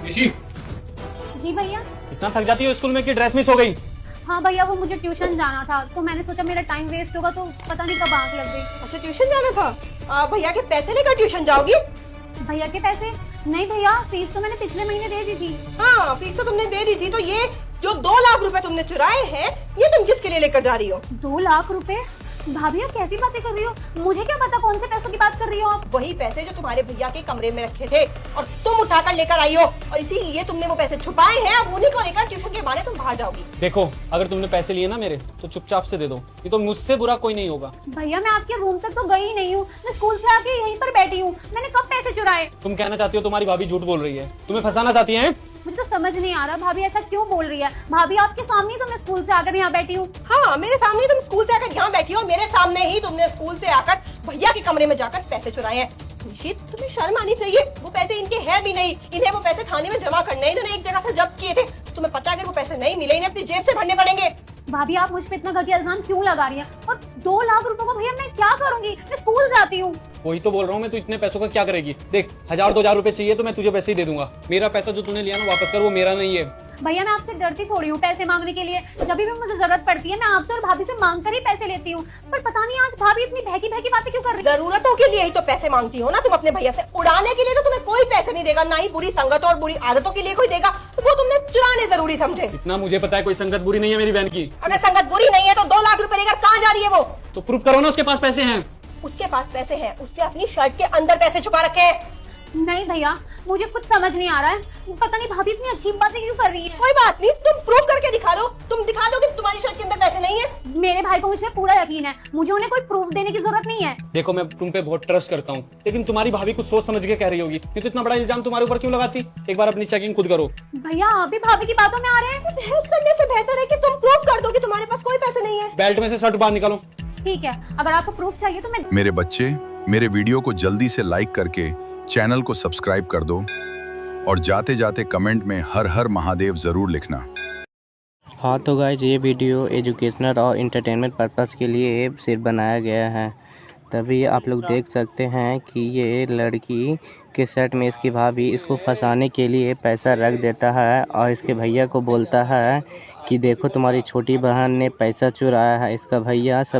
निशी, जी भैया। इतना थक जाती है स्कूल में कि ड्रेस मिस हो गई? हाँ भैया, वो मुझे ट्यूशन जाना था तो मैंने सोचा मेरा टाइम वेस्ट होगा तो पता नहीं कब आंख लग गई। अच्छा ट्यूशन जाना था? भैया के पैसे लेकर ट्यूशन जाओगी? भैया के पैसे? नहीं भैया, फीस तो मैंने पिछले महीने दे दी थी। हाँ फीस तो तुमने दे दी थी, तो ये जो 2 लाख रुपए तुमने चुराए हैं ये तुम किसके लिए लेकर जा रही हो? 2 लाख रुपए? भाभी आप कैसी बातें कर रही हो? मुझे क्या पता कौन से पैसों की बात कर रही हो आप? वही पैसे जो तुम्हारे भैया के कमरे में रखे थे और तुम उठाकर लेकर आई हो, और इसीलिए तुमने वो पैसे छुपाए हैं। अब उन्हीं को लेकर ट्यूशन के बहाने तुम बाहर जाओगी। देखो, अगर तुमने पैसे लिए ना मेरे तो चुपचाप से दे दो, ये तो मुझसे बुरा कोई नहीं होगा। भैया मैं आपके रूम तक तो गई नहीं हूँ, मैं स्कूल से आके यहीं पर बैठी हूँ। मैंने कब पैसे चुराए? तुम कहना चाहती हो तुम्हारी भाभी झूठ बोल रही है, तुम्हें फंसाना चाहती है? मुझे तो समझ नहीं आ रहा भाभी ऐसा क्यों बोल रही है। भाभी आपके सामने ही तो मैं स्कूल से आकर यहाँ बैठी हूँ। हाँ मेरे सामने तुम स्कूल से आकर यहाँ बैठी हो, मेरे सामने ही तुमने स्कूल से आकर भैया के कमरे में जाकर पैसे चुराए हैं। निशित तुम्हें शर्म आनी चाहिए, वो पैसे इनके हैं भी नहीं। इन्हें वो पैसे थाने में जमा करने हैं, इन्होंने एक जगह से जब्त किए थे। तुम्हें पता है अगर वो पैसे नहीं मिले इन्हें अपनी जेब से भरने पड़ेंगे। भाभी आप मुझ पे इतना घटिया इल्जाम क्यों लगा रही हैं? और 2 लाख रुपए को भैया मैं क्या करूंगी? मैं स्कूल जाती हूँ। वही तो बोल रहा हूँ मैं, तो इतने पैसों का क्या करेगी? देख, 1000-2000 रुपए चाहिए तो मैं तुझे पैसे ही दे दूंगा। मेरा पैसा जो तूने लिया ना वापस कर, वो मेरा नहीं है। भैया मैं आपसे डरती थोड़ी हूँ पैसे मांगने के लिए। जब भी मुझे जरूरत पड़ती है मैं आपसे और भाभी से मांग कर ही पैसे लेती हूँ। पर पता नहीं आज भाभी इतनी बहकी बहकी बातें क्यों कर रही है? जरूरतों के लिए ही तो पैसे मांगती हो ना तुम अपने भैया से। उड़ाने के लिए तो तुम्हें कोई पैसे नहीं देगा, ना ही बुरी संगत और बुरी आदतों के लिए कोई देगा, तो वो तुमने चुराने जरूरी समझे। इतना मुझे पता है, कोई संगत बुरी नहीं है मेरी बहन की। अगर संगत बुरी नहीं है तो 2 लाख रुपए लेकर कहाँ जा रही है वो? तो प्रूफ करो ना उसके पास पैसे हैं। उसके पास पैसे हैं, उसने अपनी शर्ट के अंदर पैसे छुपा रखे हैं। नहीं भैया मुझे कुछ समझ नहीं आ रहा है। पता नहीं भाभी इतनी अजीब बातें क्यों कर रही है। कोई बात नहीं, तुम प्रूफ करके दिखा दो। तुम दिखा दो कि तुम्हारी शर्ट के अंदर पैसे नहीं है। मेरे भाई को मुझ पर पूरा यकीन है, मुझे उन्हें कोई प्रूफ देने की जरूरत नहीं है। देखो मैं तुम पे बहुत ट्रस्ट करता हूँ, लेकिन तुम्हारी भाभी कुछ सोच समझ के कह रही होगी, नहीं तो इतना बड़ा इल्जाम तुम्हारे ऊपर क्यों लगाती? एक बार अपनी चेकिंग खुद करो। भैया आप भी भाभी की बातों में आ रहे हैं। बहस करने से बेहतर है कि तुम प्रूफ कर दो कि तुम्हारे पास कोई पैसे नहीं है। बेल्ट में से शर्ट बाहर निकालो। ठीक है, अगर आपको प्रूफ चाहिए तो मैं। मेरे बच्चे, मेरे वीडियो को जल्दी से लाइक करके चैनल को सब्सक्राइब कर दो और जाते जाते कमेंट में हर हर महादेव जरूर लिखना। हाँ तो गाइज ये वीडियो एजुकेशनल और इंटरटेनमेंट पर्पस के लिए सिर्फ बनाया गया है, तभी आप लोग देख सकते हैं कि ये लड़की के शर्ट में इसकी भाभी इसको फंसाने के लिए पैसा रख देता है और इसके भैया को बोलता है कि देखो तुम्हारी छोटी बहन ने पैसा चुराया है। इसका भैया सब